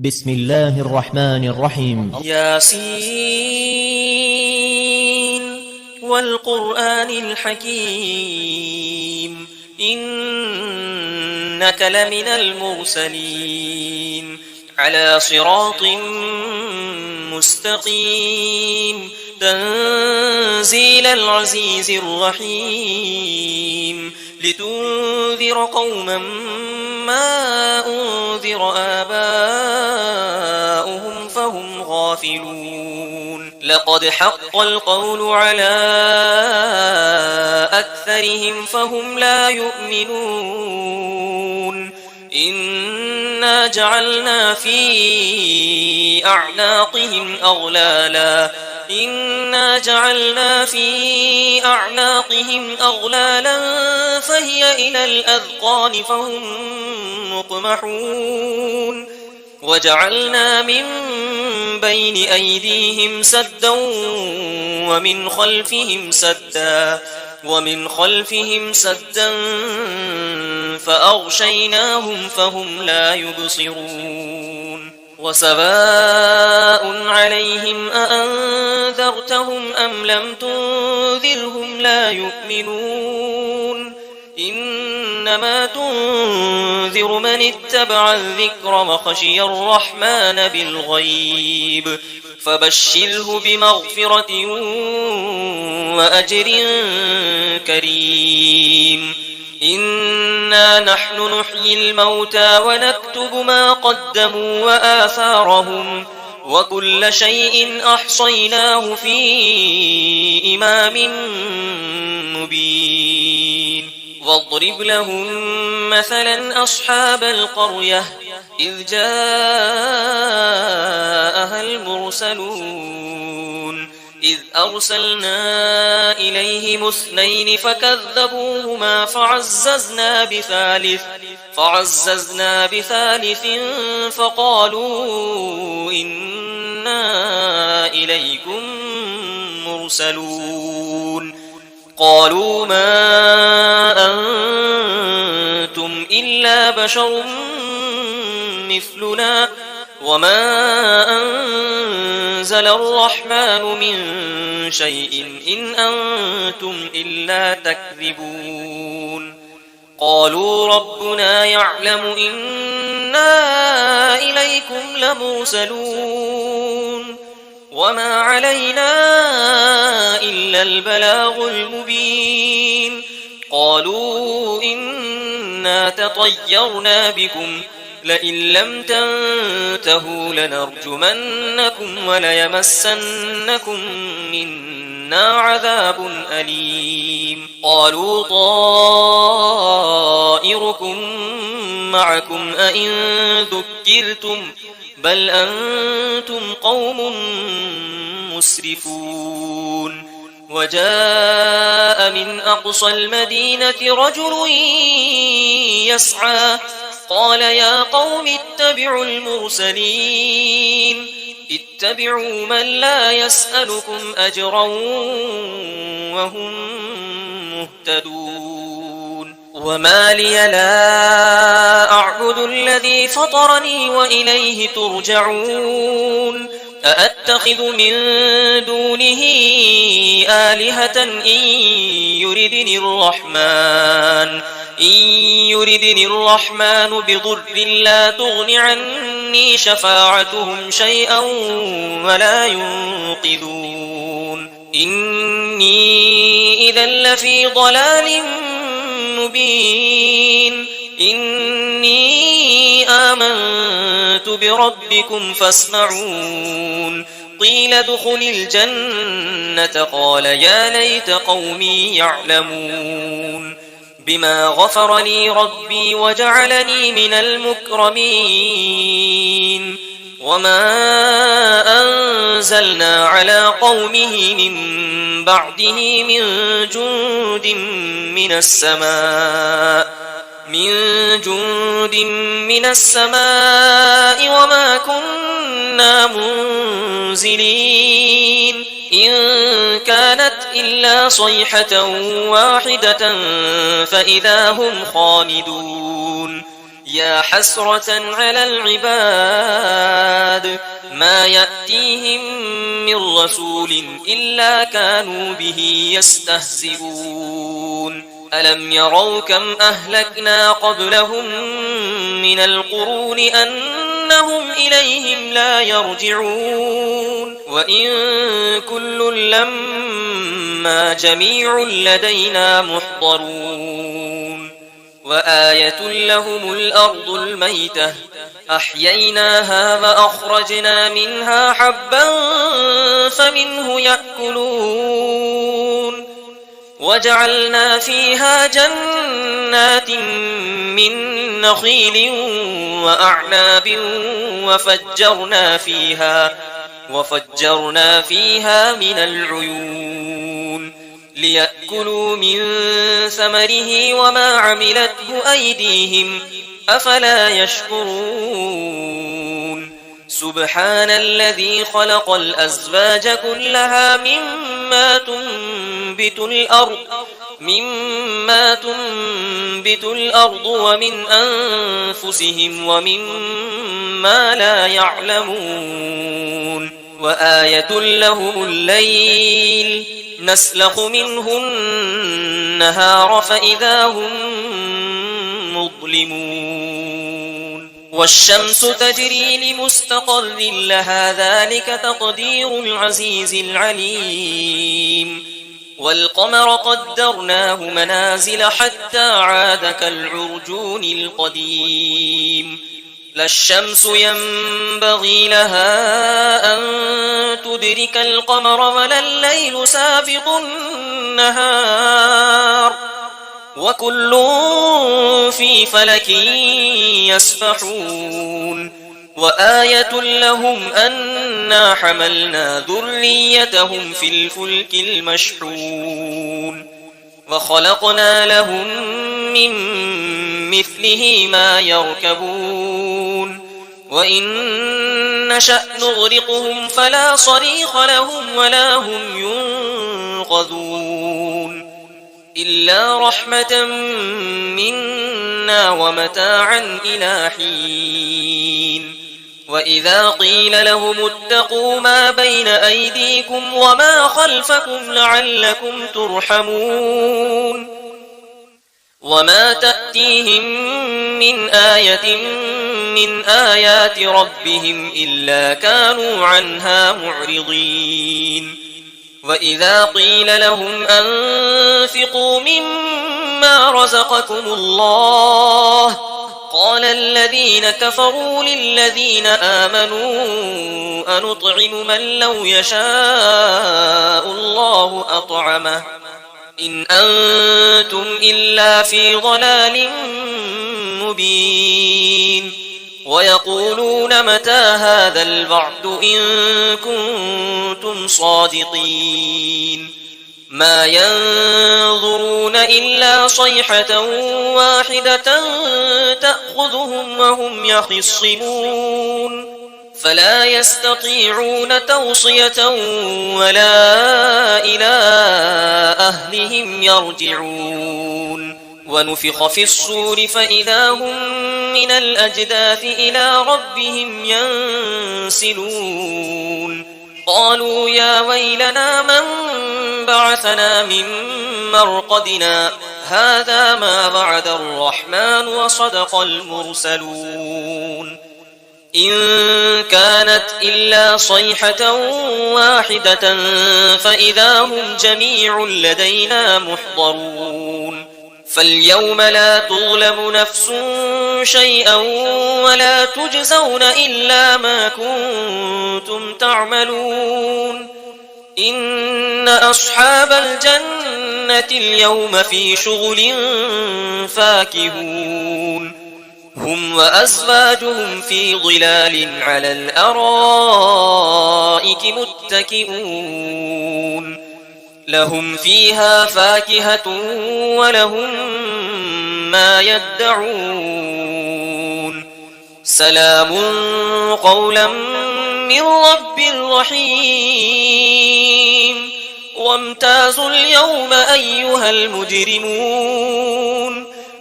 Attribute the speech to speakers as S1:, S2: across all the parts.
S1: بسم الله الرحمن الرحيم.
S2: ياسين والقرآن الحكيم إنك لمن المرسلين على صراط مستقيم تنزيل العزيز الرحيم لتنذر قوما ما أنذر آباؤهم فهم غافلون لقد حق القول على أكثرهم فهم لا يؤمنون إنا جعلنا في أعناقهم أغلالا فهي إلى الأذقان فهم مقمحون وجعلنا من بين أيديهم سدا ومن خلفهم سدا فأغشيناهم فهم لا يبصرون وسواء عليهم أأنذرتهم أم لم تنذرهم لا يؤمنون إنما تنذر من اتبع الذكر وخشي الرحمن بالغيب فبشره بمغفرة وأجر كريم إنا نحن نحيي الموتى ونكتب ما قدموا وآثارهم وكل شيء أحصيناه في إمام مبين واضرب لهم مثلا أصحاب القرية إذ جاءها المرسلون إذ أرسلنا إليهم اثنين فكذبوهما فعززنا بثالث فقالوا إنا إليكم مرسلون قالوا ما أنتم إلا بشر مثلنا وما أنزل الرحمن من شيء إن أنتم إلا تكذبون قالوا ربنا يعلم إنا إليكم لمرسلون وما علينا إلا البلاغ المبين قالوا إنا تطيرنا بكم لئن لم تنتهوا لنرجمنكم وليمسنكم منا عذاب أليم قالوا طائركم معكم أئن ذكرتم بل أنتم قوم مسرفون وجاء من أقصى المدينة رجل يسعى قال يا قوم اتبعوا المرسلين اتبعوا من لا يسألكم أجرا وهم مهتدون وما لي لا أعبد الذي فطرني وإليه ترجعون أأتخذ من دونه آلهة إن يردني الرحمن بضر لا تغن عني شفاعتهم شيئا ولا ينقذون إني إذا لفي ضلال مبين إني آمنت بربكم فاسمعون قيل ادخل الجنة قال يا ليت قومي يعلمون بما غفر لي ربي وجعلني من المكرمين وما أنزلنا على قومه من بعده من جند من السماء وما كنا منزلين إن كانت إلا صيحة واحدة فإذا هم خامدون يا حسرة على العباد ما يأتيهم من رسول إلا كانوا به يستهزئون ألم يروا كم أهلكنا قبلهم من القرون أنهم إليهم لا يرجعون وإن كل لما جميع لدينا محضرون وآية لهم الأرض الميتة أحييناها وأخرجنا منها حبا فمنه يأكلون وجعلنا فيها جنات من نخيل وأعناب وفجرنا فيها من العيون ليأكلوا من ثمره وما عملته أيديهم أفلا يشكرون سبحان الذي خلق الأزواج كلها مما تنبت الأرض ومن أنفسهم ومما لا يعلمون وآية لهم الليل نسلخ منه النهار فإذا هم مظلمون والشمس تجري لمستقر لها ذلك تقدير العزيز العليم والقمر قدرناه منازل حتى عاد كالعرجون القديم لا الشمس ينبغي لها أن تدرك القمر ولا الليل سابق النهار وكل في فلك يسبحون وآية لهم أنا حملنا ذريتهم في الفلك المشحون وخلقنا لهم من مثله ما يركبون وإن نشأ نغرقهم فلا صريخ لهم ولا هم ينقذون إلا رحمة منا ومتاعا إلى حين وإذا قيل لهم اتقوا ما بين أيديكم وما خلفكم لعلكم ترحمون وما تأتيهم من آية من آيات ربهم إلا كانوا عنها معرضين وإذا قيل لهم أنفقوا مما رزقكم الله قال الذين كفروا للذين آمنوا أنطعم من لو يشاء الله أطعمه إن أنتم إلا في ضلال مبين ويقولون متى هذا الوعد إن كنتم صادقين ما ينظرون إلا صيحة واحدة تأخذهم وهم يخصمون فلا يستطيعون توصية ولا إلى أهلهم يرجعون ونفخ في الصور فإذا هم من الأجداث إلى ربهم ينسلون قالوا يا ويلنا من بعثنا من مرقدنا هذا ما وعد الرحمن وصدق المرسلون إن كانت إلا صيحة واحدة فإذا هم جميع لدينا محضرون فاليوم لا تظلم نفس شيئا ولا تجزون إلا ما كنتم تعملون إن أصحاب الجنة اليوم في شغل فاكهون هم وأزواجهم في ظلال على الأرائك متكئون لهم فيها فاكهة ولهم ما يدعون سلام قولا من رب رحيم وامتازوا اليوم أيها المجرمون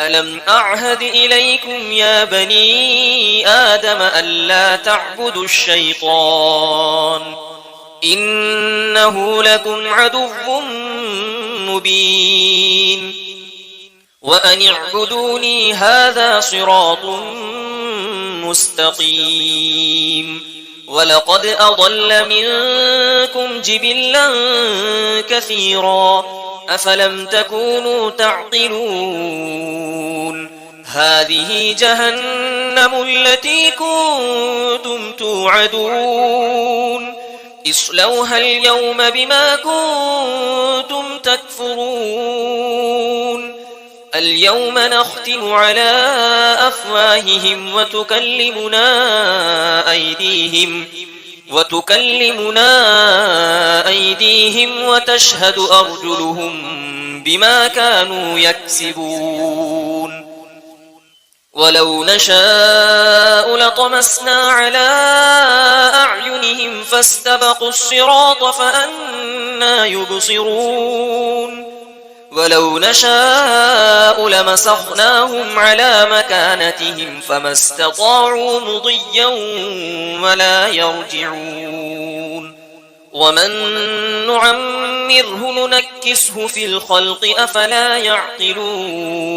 S2: ألم أعهد إليكم يا بني آدم ألا تعبدوا الشيطان إنه لكم عدو مبين وأن اعبدوني هذا صراط مستقيم ولقد أضل منكم جبلا كثيرا أفلم تكونوا تعقلون هذه جهنم التي كنتم توعدون اصلوها اليوم بما كنتم تكفرون اليوم نختم على أفواههم وتكلمنا أيديهم وتشهد أرجلهم بما كانوا يكسبون ولو نشاء لطمسنا على أعينهم فاستبقوا الصراط فأنى يبصرون ولو نشاء لمسخناهم على مكانتهم فما استطاعوا مضيا ولا يرجعون ومن نعمره ننكسه في الخلق أفلا يعقلون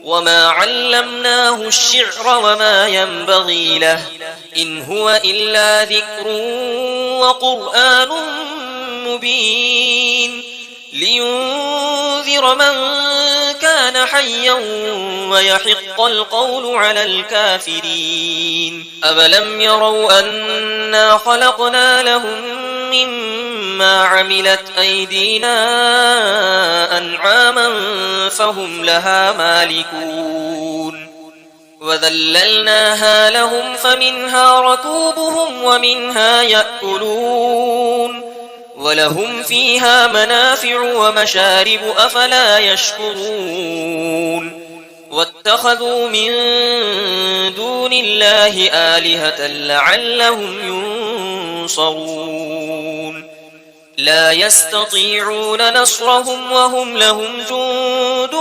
S2: وما علمناه الشعر وما ينبغي له إن هو إلا ذكر وقرآن مبين لينذر من كان حيا ويحق القول على الكافرين أولم يروا أنا خلقنا لهم مما عملت أيدينا أنعاما فهم لها مالكون وذللناها لهم فمنها ركوبهم ومنها يأكلون ولهم فيها منافع ومشارب أفلا يشكرون واتخذوا من دون الله آلهة لعلهم ينصرون لا يستطيعون نصرهم وهم لهم جند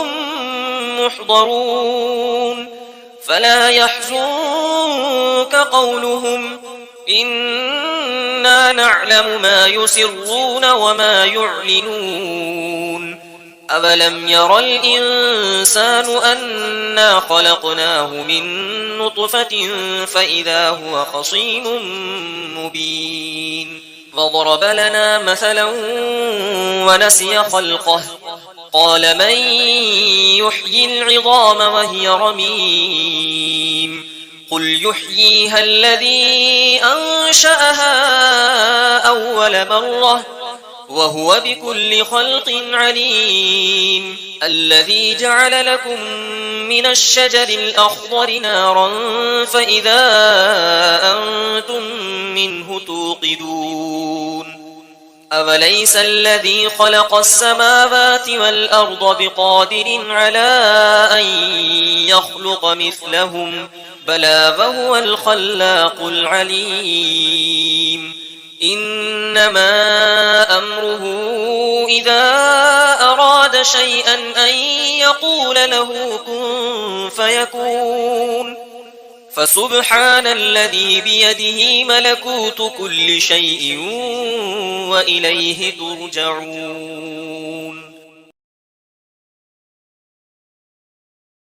S2: محضرون فلا يحزنك قولهم إنا نعلم ما يسرون وما يعلنون أولم ير الإنسان أنا خلقناه من نطفة فإذا هو خصيم مبين وضرب لنا مثلا ونسي خلقه قال من يحيي العظام وهي رميم قل يحييها الذي أنشأها أول مرة وهو بكل خلق عليم الذي جعل لكم من الشجر الأخضر نارا فإذا أنتم منه توقدون أوليس الذي خلق السماوات والأرض بقادر على أن يخلق مثلهم بلى وهو الخلاق العليم إنما أمره إذا أراد شيئا أن يقول له كن فيكون فسبحان الذي بيده ملكوت كل شيء وإليه ترجعون